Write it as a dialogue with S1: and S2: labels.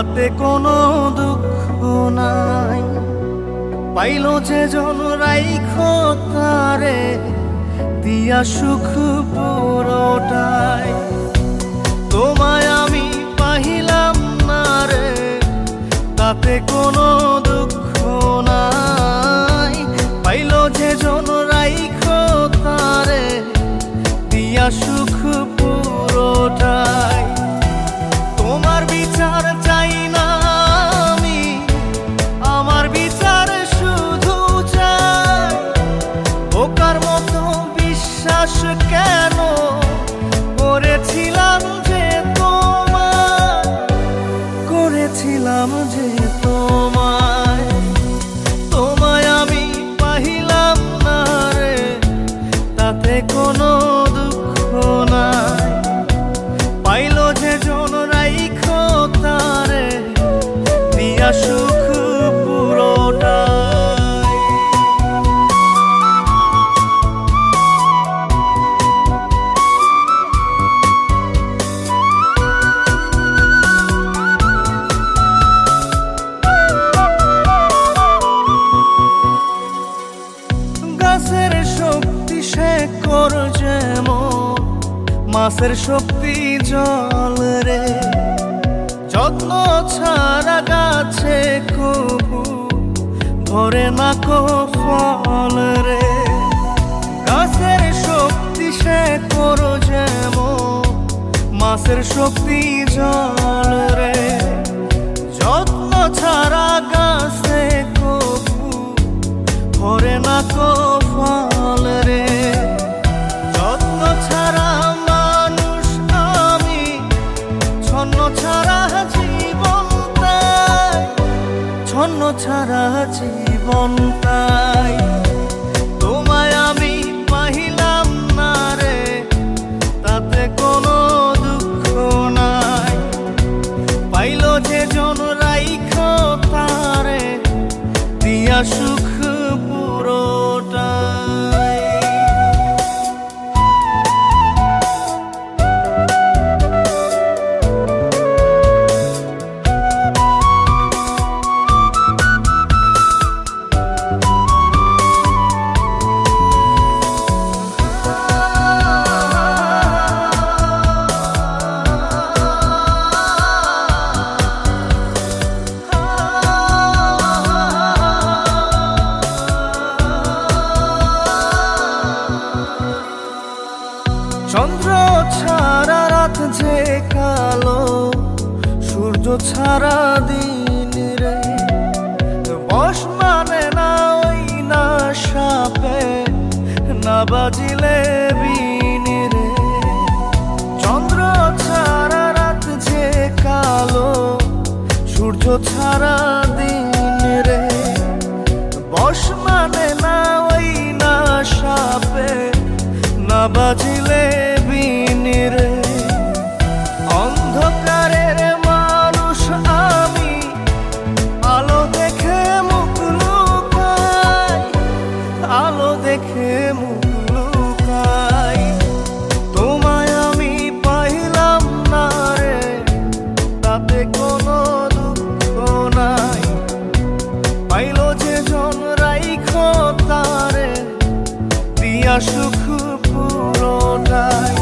S1: তাতে কোনো দুঃখ নাই। পাইল যে জন রাইখো তারে দিয়া সুখ পুরোটাই। তোমায় আমি পাহিলাম না রে, তাতে কোনো দুঃখ নাই। পাইল যে জন রাইখো তারে দিয়া সুখ পুরোটাই। তোমার বিচার চাই না আমি, আমার বিচার শুধু চাই। বোকার মতো বিশ্বাস কেন করেছিলাম যে তোমায়, করেছিলাম যে তোমায়। তোমায় আমি পাহিলাম না রে, তাতে কোনো দুঃখ নাই। পাইল যে জন রাইখো তারে দিয়া সুখ পুরোটাই। গাছের শক্তি শেকড় যেমন, মাছের শক্তি জল রে। যত্ন ছাড়া গাছে কবু ধরে না কো ফল রে। গাছের শক্তি শেকড় যেমন, মাছের শক্তি জল রে। যত্ন ছাড়া গাছে কবু ধরে না কো ফল রে। যত্ন ছাড়া মানুষ আমি, ছন্ন ছাড়া জীবন তাই, ছন্ন ছাড়া জীবন তাই। তোমায় আমি পাহিলাম না রে, তাতে কোনো দুঃখ নাই। পাইল যে জন রাইখো তারে দিয়া সুখ পুরোটাই। চন্দ্র ছাড়া রাত যে কালো, সূর্য ছাড়া দিন রে। বশ মানে না ওই না সাপে, না বাজিলে বিন রে। চন্দ্র ছাড়া রাত যে কালো, সূর্য ছাড়া দিন রে। বশ মানে না ওই না সাপে, না বাজিলে বিন রে। অন্ধকারের মানুষ আমি, আলো দেখে মুখ লুকাই, আলো দেখে মুখ লুকাই। তোমায় আমি পাইলাম না রে, তাতে কোনো দুঃখ নাই। পাইল যে জন রাইখো তারে দিয়া সুখ পুরোটাই।